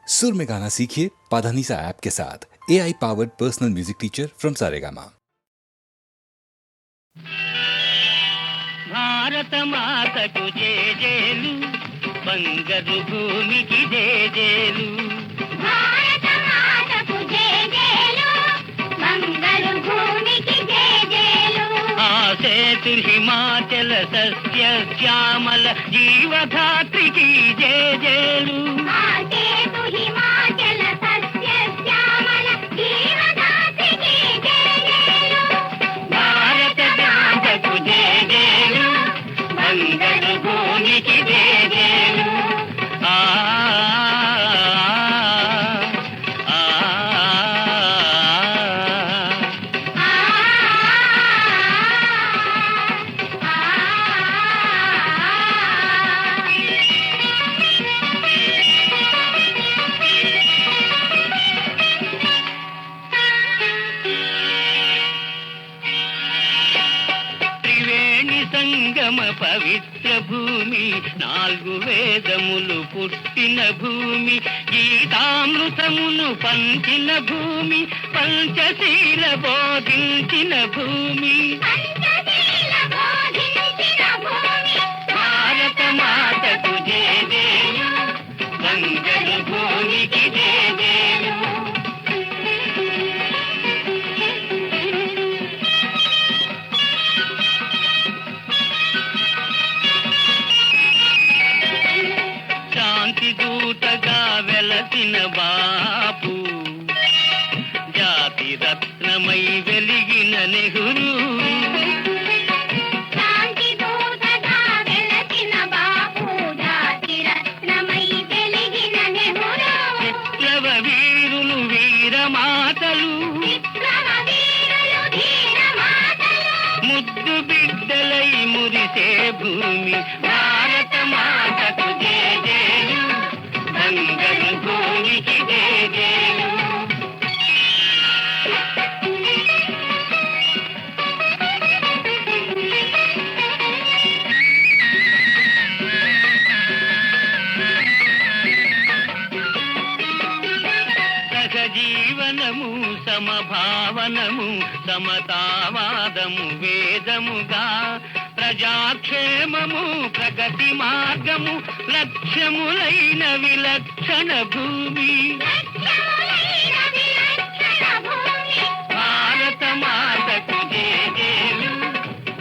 सुर में गाना सीखिए पाधानीसा ऐप के साथ। AI powered personal music teacher from Saregama. భారత మాతకు జేజేలు బంగారు భూమికి జేజేలు భారత మాతకు జేజేలు బంగారు భూమికి జేజేలు ఆసేతు హిమాచల సస్య శ్యామల జీవధాత్రికి జేజేలు ఆసేతు హిమాచల సస్య శ్యామల జీవధాత్రికి జేజేలు భారత మాతకు జేజేలు బంగారు భూమికి జేజేలు ఆ ఆ త్రివేణి సంగమ పవిత్ర భూమి నాలుగు వేదములు పుట్టిన భూమి గీతామృతమును పంచిన భూమి పంచశీల బోధించిన భూమి పంచశీల బోధించిన భూమి భారత మాతకు జేజేలు బంగారు భూమికి జేజేలు శాంతి దూతగా వెలసిన బాపు జాతి రత్నమై వెలిగిన నెహ్రూ శాంతి దూతగా వెలసిన బాపు జాతి రత్నమై వెలిగిన నెహ్రూ విప్లవ వీరులు వీరమాతలు విప్లవ వీరులు ధీర మాతలు ముద్దు బిడ్డలై మురిసే భూమి భారత మాతకు జేజేలు బంగారు భూమికి జేజేలు సహజీవనము సమభావనము సమతావాదము వేదముగా ప్రజాక్షేమము ప్రగతి మార్గము లక్ష్యములైన విలక్షణ భూమి లక్ష్యములైన విలక్షణ భూమి భారత మాతకు జేజేలు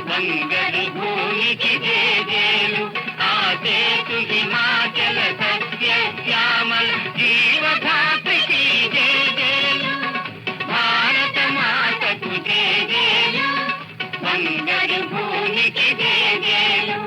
బంగారు భూమికి జేజేలు ఆసేతు హిమాచల సస్య శ్యామల జీవధాత్రికి జేజేలు భారత మాతకు జేజేలు బంగారు భూమికి జేజేలు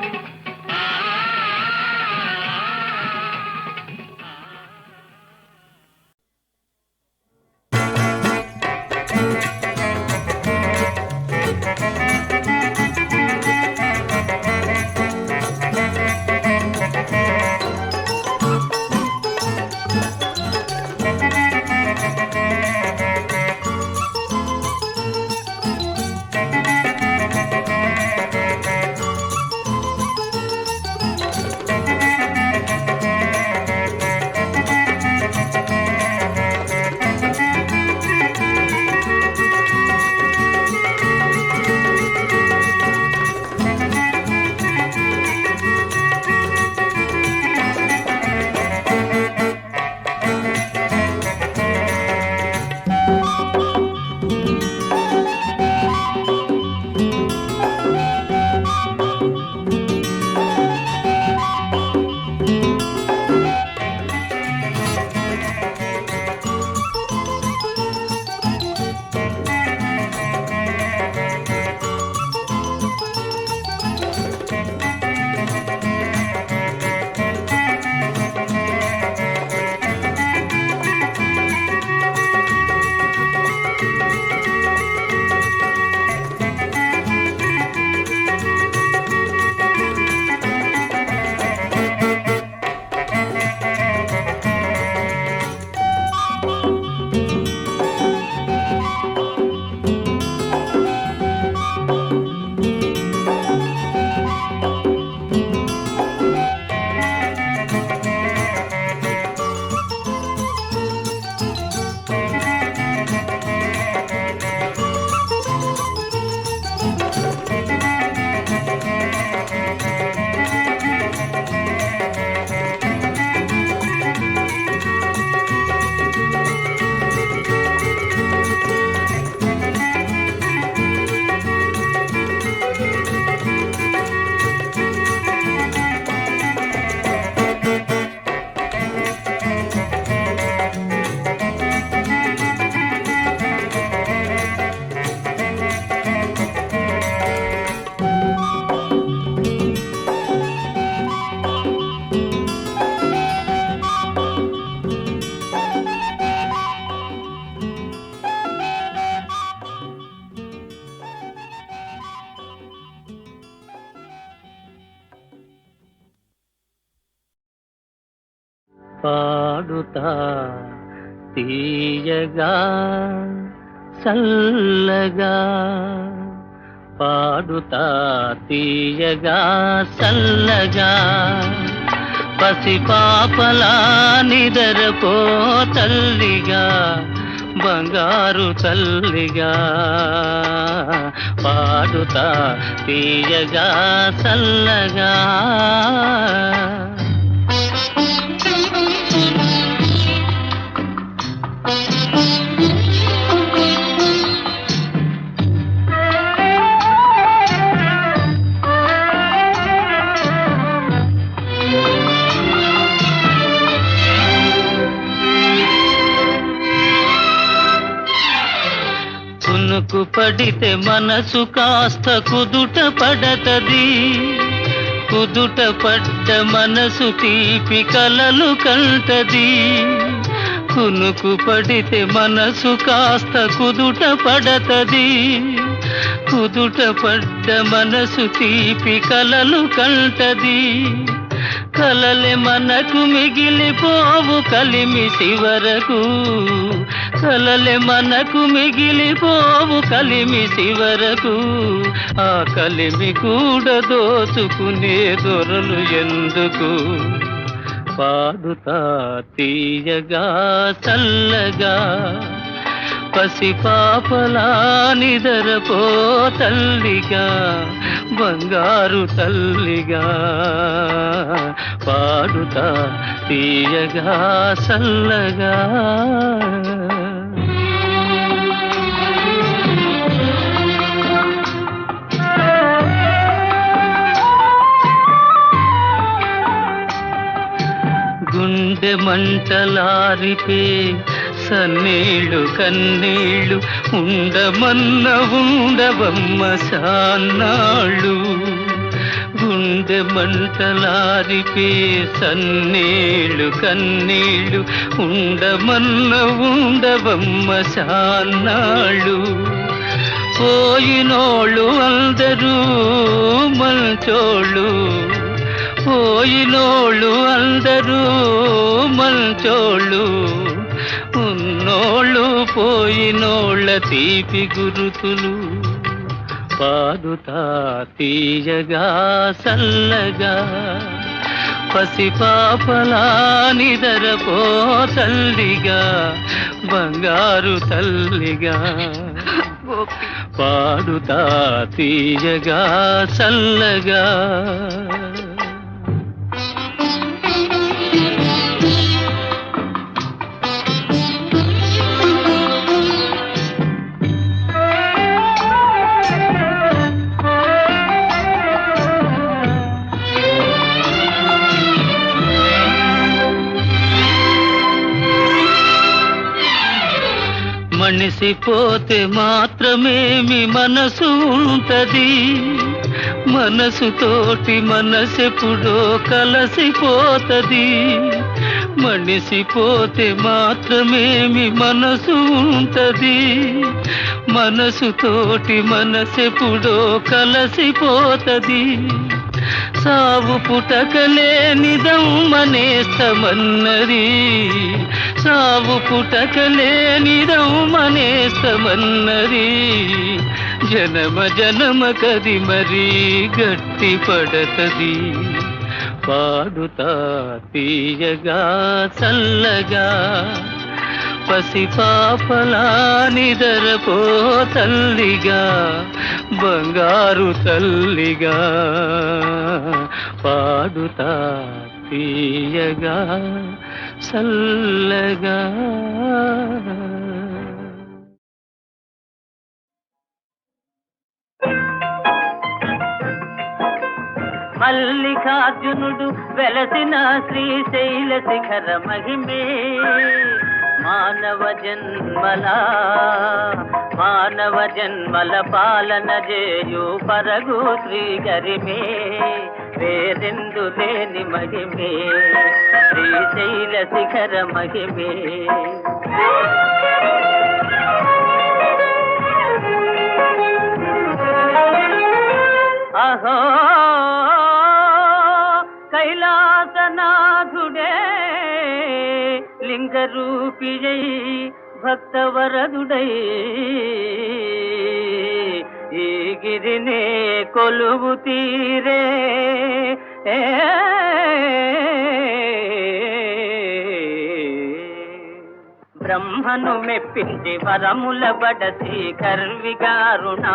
పాడుతా తీయగా చల్లగా, పాడుతా తీయగా చల్లగా, పసిపాపలా నిదరపో తల్లిగా, బంగారు తల్లిగా, పాడుతా తీయగా చల్లగా. కునుకు పడితే మనసు కాస్త కుదుట పడతది, కుదుట పడ్డ మనసు తీపి కలలు కంటది. కునుకు పడితే మనసు కాస్త కుదుట పడతది, కుదుట పడ్డ మనసు తీపి కలలు కంటది. కలలే మనకు మిగిలిపోవు కలిమి చివరకు, కలలే మనకు మిగిలిపోవు కలిమి చివరకు. ఆ కలిమి కూడా దోచుకునే దొరలు ఎందుకు? పాడుతా తీయగా చల్లగా, పసిపాపలా నిదరపో తల్లిగా, బంగారు తల్లిగా, పాడుతా తీయగా చల్లగా. గుండె మంటలారిపే సన్నీళ్ళు కన్నీళ్ళు, ఉండమన్న ఉండవమ్మ సాన్నాళ్ళు. గుండె మంటలారిపే సన్నీళ్ళు కన్నీళ్ళు, ఉండమన్న ఉండవమ్మ సాన్నాళ్ళు. పోయినోళ్ళు అందరూ మంచోళ్ళు, పోయినోళ్ళు అందరూ మంచోళ్ళు, ఉన్నోళ్ళు పోయినోళ్ళ తీపి గురుతులు. పాడుతా తీయగా చల్లగా, పసిపాపలా నిదరపో తల్లిగా, బంగారు తల్లిగా, పాడుతా తీయగా చల్లగా. మనిసిపోతే మాత్రమేమి మనసు ఉంటది, మనసుతోటి మనసెప్పుడో కలసిపోతది. మనిసిపోతే మాత్రమేమి మనసు ఉంటది, మనసుతోటి మనసెప్పుడో కలసిపోతది. సావు పుటకలేనిదమ్మనేస్తమన్నది, సావు పుటకలేనిదమ్మనేస్తమన్నది. జనమ జనమ కది మరీ గట్టి పడతది. పాడుతా తీయగా చల్లగా, పసిపాపలా నిదరపో తల్లిగా, బంగారు తల్లిగా, పాడుతా తీయగా చల్లగా. మల్లికార్జునుడు వెలసిన శ్రీశైల శిఖర మహిమే, మానవ జన్మల పాలన చేయు పరగు శ్రీ గరిమే, వేరెందు లేని మహిమే శ్రీశైల శిఖర మహిమే. అహో కైలాసనాథుడే లింగ రూపియై భక్తవరదుడై ఈ గిరినే కొలువు తీరే బ్రహ్మను మెప్పించి వరముల బడసి కర్విగారుణాసురుడు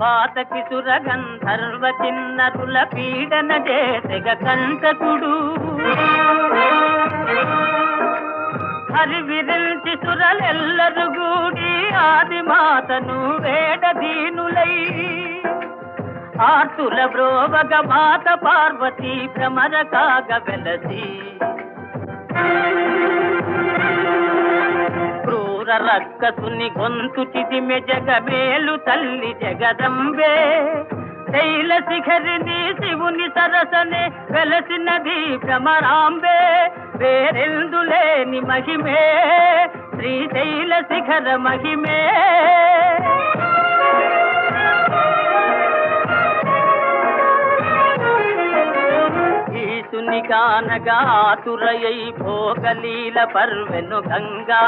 పాతకి సురగంధర్వ చిన్నరుల పీడన చేసెగ కంటకుడు హరివిరిల్చి సురలెల్లరు గూడి ఆదిమాతను వేడదీనులై ఆర్తుల బ్రోవగ మాత పార్వతీ భ్రమర కాగ వెలసి క్రూర రక్కసుని గొంతు చిదిమె జగమేలు తల్లి జగదంబే శైల శిఖరిని శివుని సరసనే వెలసినది భ్రమరాంబే వేరెందులేని మహిమే శ్రీశైల శిఖర మహిమే ఈశుని కానగా ఆతురయై భోగలీల పర్వెను గంగా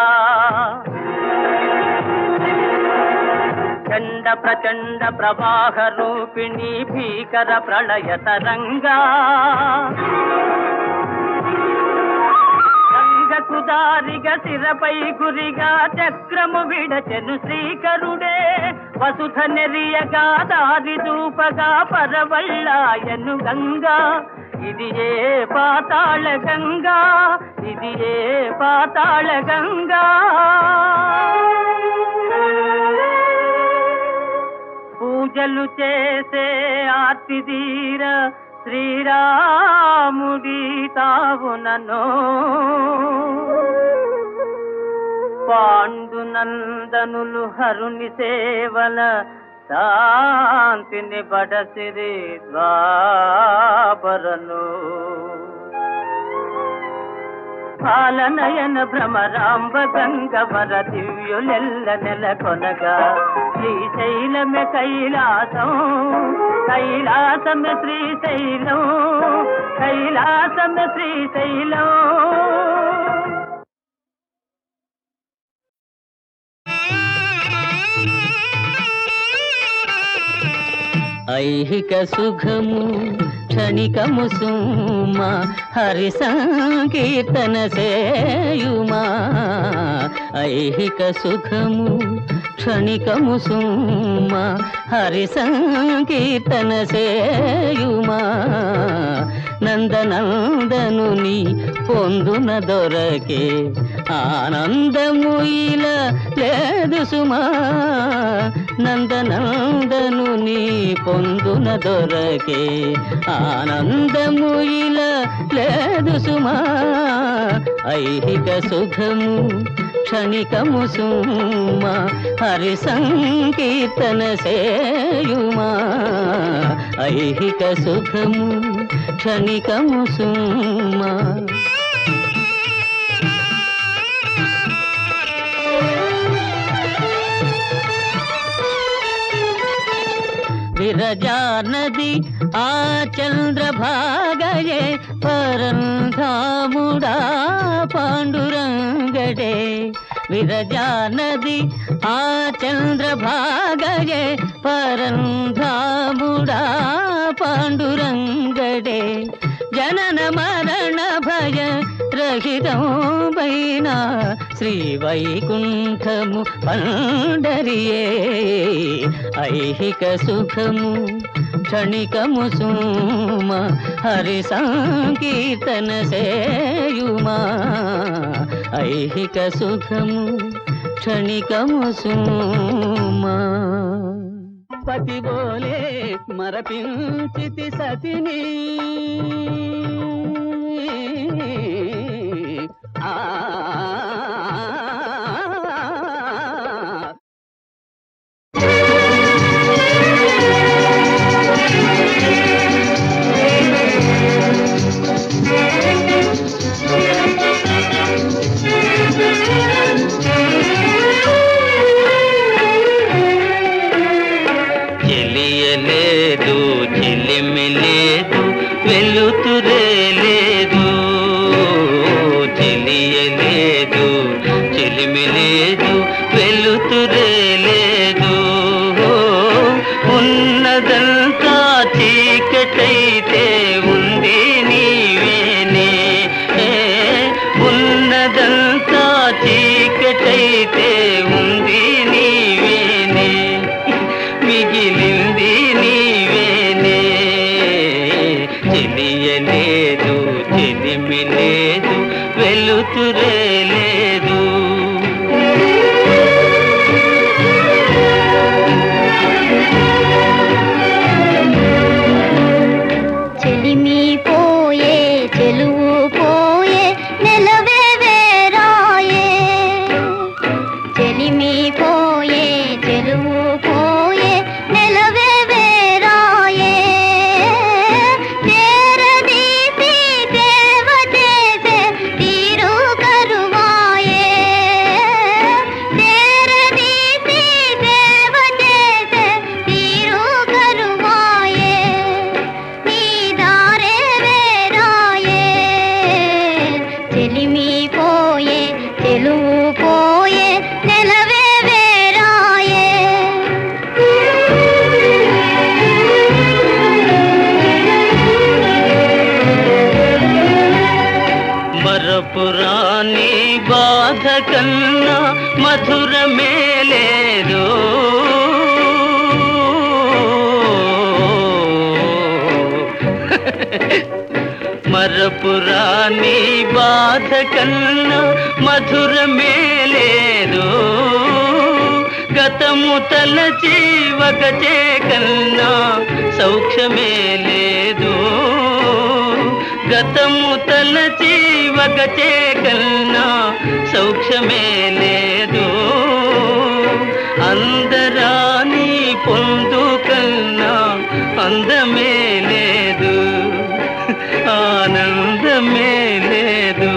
చండ ప్రచండ ప్రవాహ రూపిణి భీకర ప్రళయ తరంగా గంగకు దారిగా శిరపై గురిగా చక్రము విడచెను శ్రీకరుడే వసుధ నెరియగా దారి చూపగా పరవళ్ళాయను గంగా ఇది ఏ పాతాళ గంగా ఇది ఏ పాతాళ గంగా పూజలు చేసే ఆర్తిదీర శ్రీరాముడి తావునను పాండునందనులు హరుని సేవల శాంతిని బడసిరి ద్వాపరను పాలనయన భ్రమరాంబ గంగవర దివ్యులెల్ల నెలకొనగా శ్రీశైలమే కైలాసం కైలాసమే శ్రీశైలం కైలాసమే శ్రీశైలం ఐహిక సుఖము క్షణికము సుమా హరి సంకీర్తన సేయుమా ఐహిక సుఖము క్షణికము సుమా హరి సంకీర్తన సేయుమా నందనందనుని పొందున దొరకే ఆనందము ఇలా లేదు సుమా నందనందనుని పొందున దొరకే ఆనందము ఇలా లేదు సుమా ఐహిక సుఖము క్షణికము సుమా హరి సంకీర్తన సేయుమా ఐహిక సుఖము క్షణికము సుమా విరజా నది ఆ చంద్రభాగయే పరంధాముడా పాండురంగడే విరజా నది ఆ చంద్రభాగయే పరంధాముడా పాండురంగడే జనన మరణ భయ రహితం వైన శ్రీ వైకుంఠము పండరియే ఐహిక సుఖము క్షణికము సుమా హరి సంకీర్తన సేయుమా ఐహిక సుఖము క్షణికము సుమా పతిబోలే మరపించితి సతిని చెలియలేదు చెలిమి లేదు వెలుతురే ఉన్నదంతా చీకటైతే ఉంది నీవేనే, మిగిలింది నీవేనే. తెలియలేదు చెలిమి లేదు, వెలుతురే లేదు. చెలిమి పోయే చెలువు పోయే నెలవే వేరాయే. చెలిమి పోయే చెలువు పోయే నెలవే వేరాయే. చేరదీసి దేవ చేసే తీరు కరువాయే. చేరదీసి దేవ చేసే తీరు కరువాయే. నీ దారే వేరాయే. చెలిమి పోయే చెలువు పోయే నెలవే వేరాయే. మరపురాని బాధ కన్నా మధురమే లేదు. మరపురాని బాధ కన్నా మధురమే లేదు. గతము తలచి వగచే కన్నా సౌఖ్యమే లేదు. గతము తలచి వగచే కన్నా సౌఖ్యమే లేదు. అందరాని పొందు కన్నా అందమే లేదు, ఆనందమే లేదు.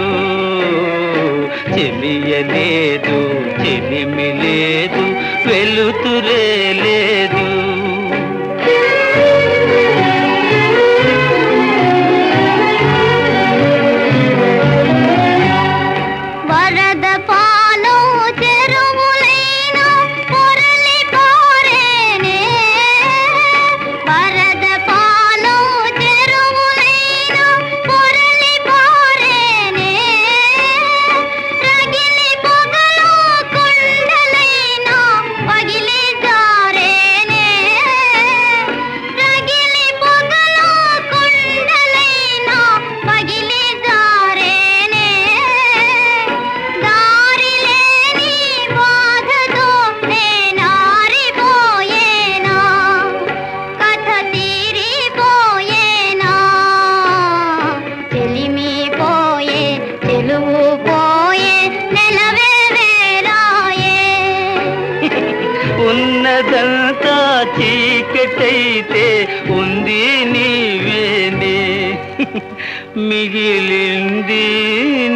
చెలియలేదు చెలిమి లేదు, వెలుతురే లేదు. వరద పాలు చెరువులైన పొరలి పారేనే. వరద పాలు చెరువులైన పొరలి పారేనే. రగిలి పొగలు కొండలైన పగిలి జారేనే. రగిలి పొగలు కొండలైన పగిలి జారేనే. దారి లేని బాధతో నేనారిపోయేనా. కథ తీరిపోయేనా. చెలిమి పోయే చెలువు పోయే నెలవే వేరాయే. ఉన్నదంతా చీకటైతే ఉంది నీవేనే, మిగిలింది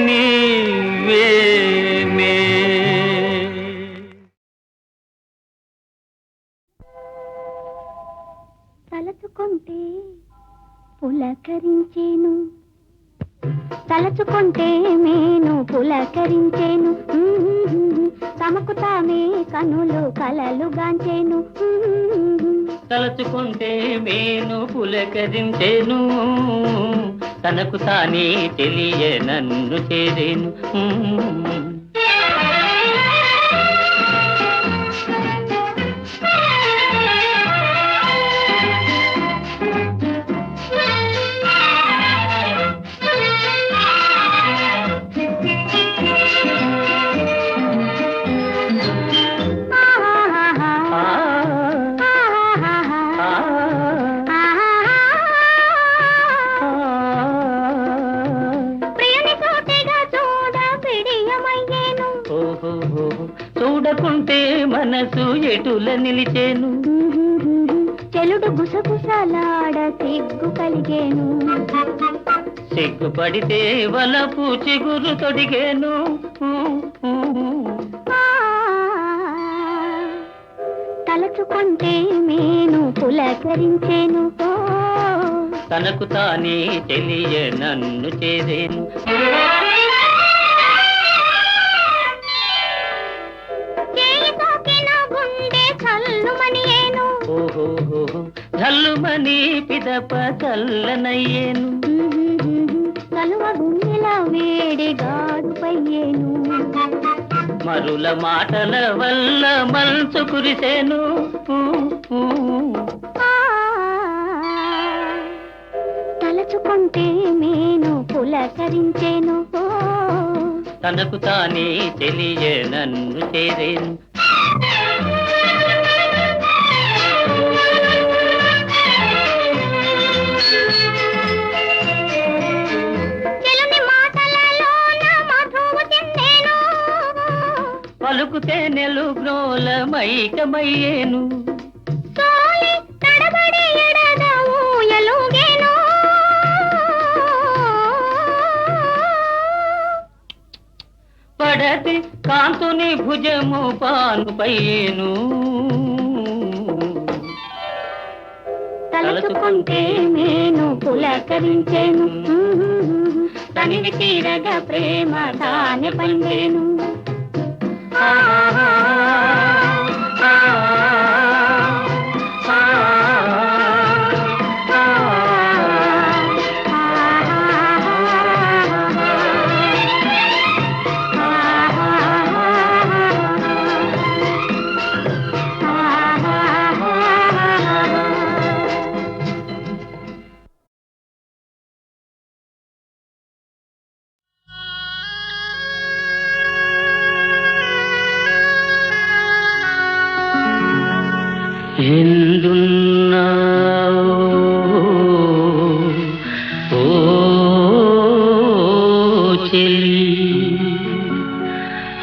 నీవేనే. తలచుకుంటే పులకరించేను. తలచుకుంటే మేను పులకరించేను. తమకు తామే కనులు కలలు గాంచేను. తలచుకుంటే మేను పులకరించేను, తనకు తానే తెలియ నన్ను చేరేను. చూడకుంటే మనసు ఎటుల నిలిచేను. చెలుడు గుసగుసలాడ సిగ్గు కలిగేను. సిగ్గుపడితే వలపు చిగురు తొడిగేను. తలచుకుంటే మేను పులకరించేను. తనకు తానే తెలియ నన్ను చేరేను. జల్లుమని పిదప చల్లనయ్యేను. కలువ గుండెల వేడి గాడుపై అయ్యేను. మరుల మాటల వల్ల మనసు కురిసేను. ఆ, తలచుకుంటే మేను పులకరించేను. తనకు తానే తెలియ నన్ను చేరేను. చెలుని మాటలలోన మధువు చెందేను. పలుకుతే నెలు గ్రోల మైకమయ్యేను. తోలి తడబడి ఎడద ఊయలుగేను. పడతి కాంతుని భుజము పానుపయ్యేను. తలుచుకుంటే నేను పులకరించేను. తనివి తీరగా ప్రేమ తానే పండేను. ఎందున్నావో ఓ చెలి,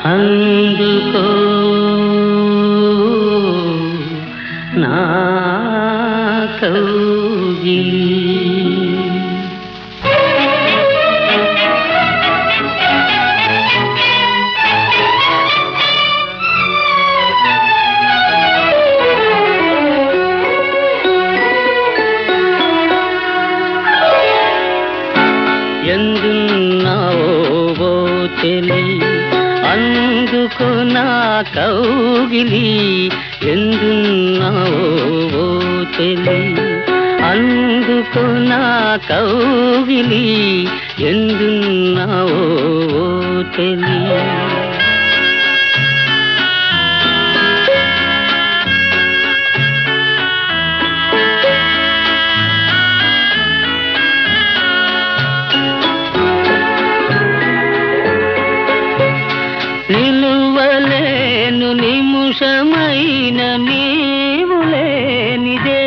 అందుకో నా కౌగిలి. ఎందున్నావో చెలి, అందుకు నా కౌగిలి. ఎందున్నావో చెలి, అందుకు నా కౌగిలి. ఎందున్నావో చెలి. నిలువలేను నిముషమైన నీవు లేనిదే,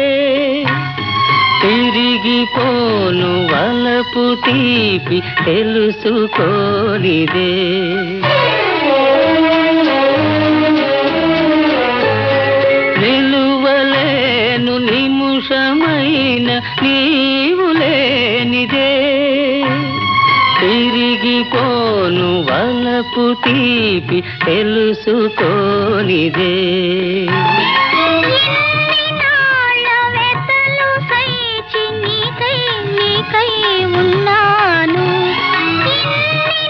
తిరిగిపోను వలపు తీపి తెలుసుకోనిదే. నిలువలేను నిముషమైన నీవు లేనిదే, తిరిగిపోను వలపు తీపి తెలుసుకోనిదే. నాళ్ళ వెతలు సైచి నీకై నీకై ఉన్నాను.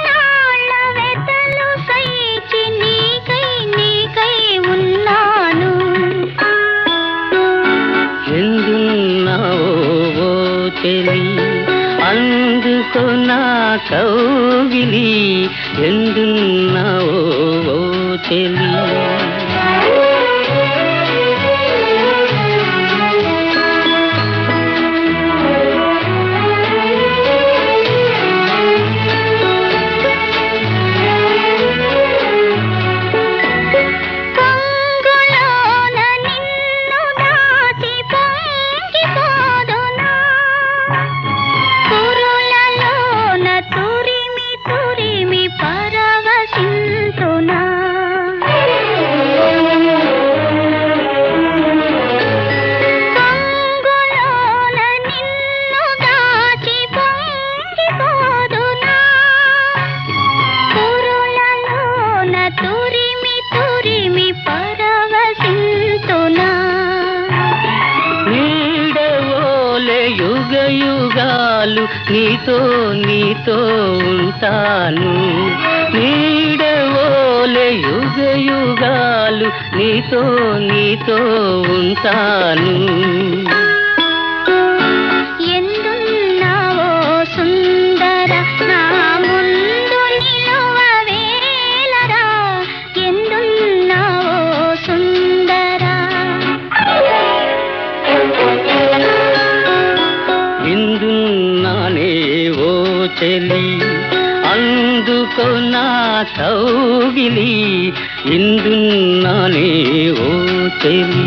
నాళ్ళ వెతలు సైచి నీకై నీకై ఉన్నాను. ఎందున్నావో చెలి, అందుకు నా కౌగిలి. ఎందున్నావో చెలి. పొంగులోన నిన్ను దాటి పొంగిపోదునా. కురులలోన తురిమి తురిమి పరవశింతునా. పొంగులోన నిన్ను దాటి పొంగిపోదునా. కురులలోన తురిమి తురిమి పరవశింతునా. నీడవోలే యుగ యుగాలు నీతో నీతో ఉంటాను. నీడవోలే యుగ యుగాలు నీతో నీతో ఉంటాను. ఎందున్నావో సుందర నా ముందు నిలువవే. కౌగిలి ఇందున్నానే ఓ చెలి.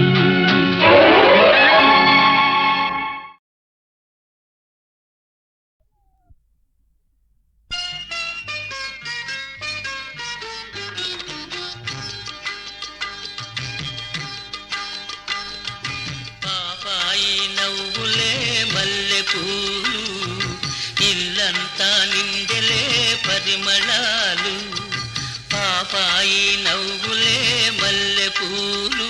పాపాయి నవ్వులే మల్లె పూలు ఇల్లంతా నిండెలే పరిమళాలు. పాపాయి నవ్వులే మల్లె పూలు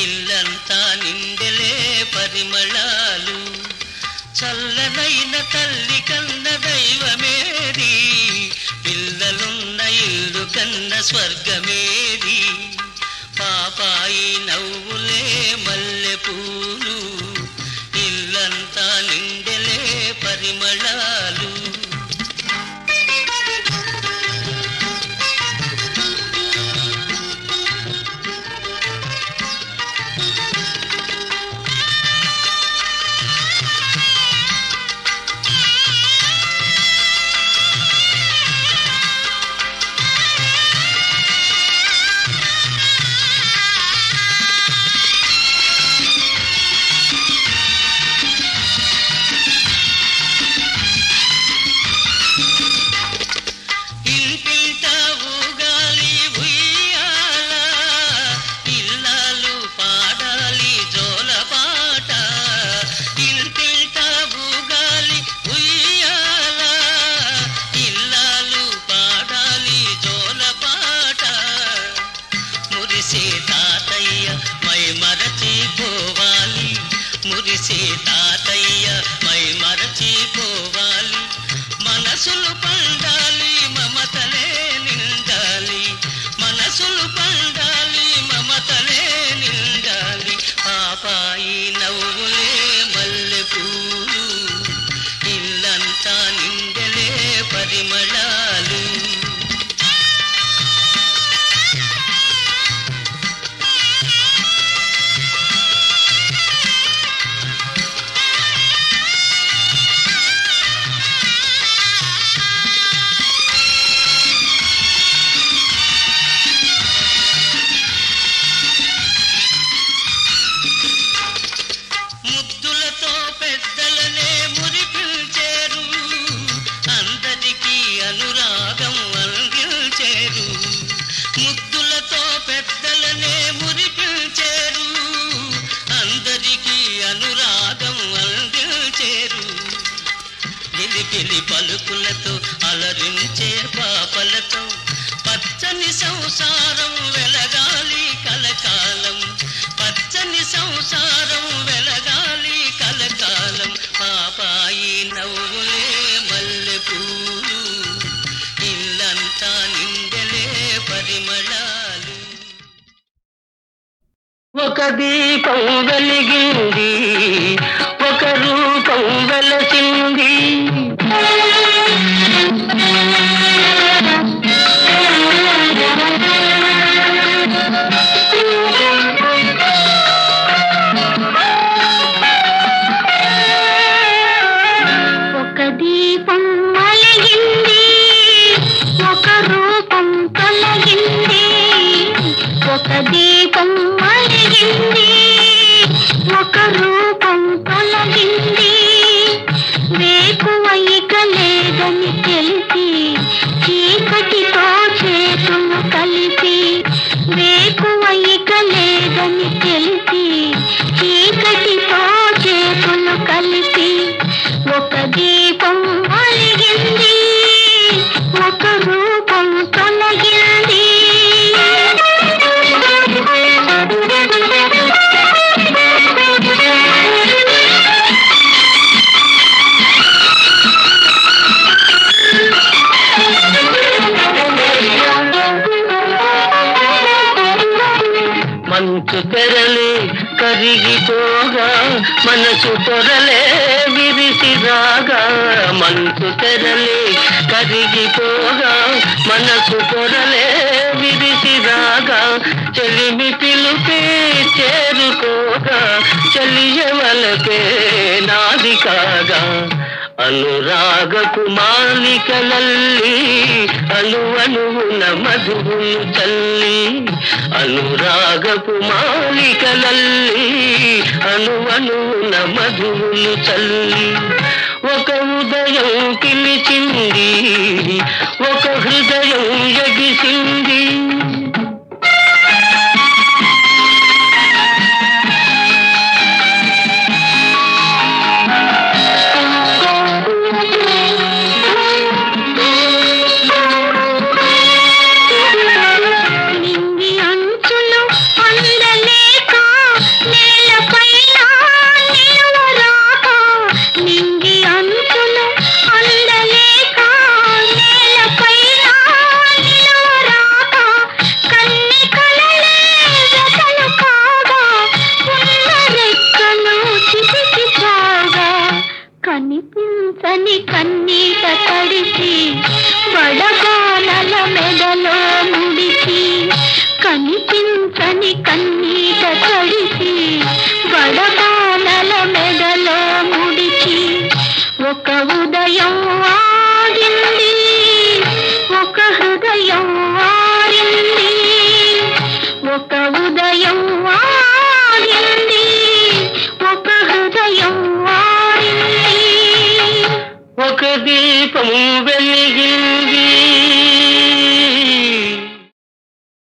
ఇల్లంతా నిండెలే పరిమళాలు. చల్లనైన తల్లి కన్న దైవమేది, పిల్లలున్న ఇల్లు కన్న స్వర్గమేది. పాపాయి నవ్వులే మల్లె పూలు ఇల్లంతా నిండెలే పరిమళాలు. మనసులు పండాలి మమతలే నిండాలి, మనసులు పండాలి మమతలే నిండాలి. పాపాయి నవ్వులే మల్లె పూలు ఇల్లంతా నిండలే పరిమళాలు. ముద్దులతో పెద్దలనే మురిపించేరు, అందరికీ అనురాగం అందించేరు. ముద్దులతో పెద్దలనే మురిపించేరు, అందరికీ అనురాగం అందించేరు. గిలిగిలి పలుకులతో అలరించే పాపలతో పచ్చని సంసారం వెలగాలి కలకాలం, పచ్చని సంసారం వెలగాలి కలకాలం. పాపాయి నవ్వులే మల్లె పూలు ఇల్లంతా నిండలే పరిమళాలు. ఒక దీపం వెలిగింది, ఒక రూపం వెలసింది. ఒక దీపం వెలిగింది, ఒక రూపం తొలగింది. ఒక దీపం వెలిగింది, ఒక రూపం తొలగింది. వేకువ ఇక లేదని తెలిసి చీకటితో చేతులు కలిపి, వేకువ ఇక లేదని తెలిసి చీకటితో చేతులు కలిపి. ఒక దీపం వెలిగింది, ఒక రూపం తొలగింది. మంచు తెరలే కరిగిపోగా మనసు పొరలే విరిసిరాగా. మంచు తెరలే కరిగిపోగా మనసు పొరలే విరిసిరాగా. చెలిమి పిలుపే చేరుకోగా చెలియవలకే నాది కాగా. అనురాగపు మాలికలల్లి అణువణువున మధువును చల్లి అనురాగపు మాలికలల్లి అణువణువున మధువును చల్లి ఒక ఉదయం పిలిచింది ఒక హృదయం ఎగిసింది నింగి అంచులు అందలేక నేలపైన నిలవరాక నింగి అంచులు అందలేక నేలపైన నిలవరాక కన్ని కలలే వెతలు కాగా ఉన్న రెక్కలు చితికిపోగా కనిపించని కన్నీట తడిసి వడగానల మెడలో ముడిచి కనిపించని కన్నీట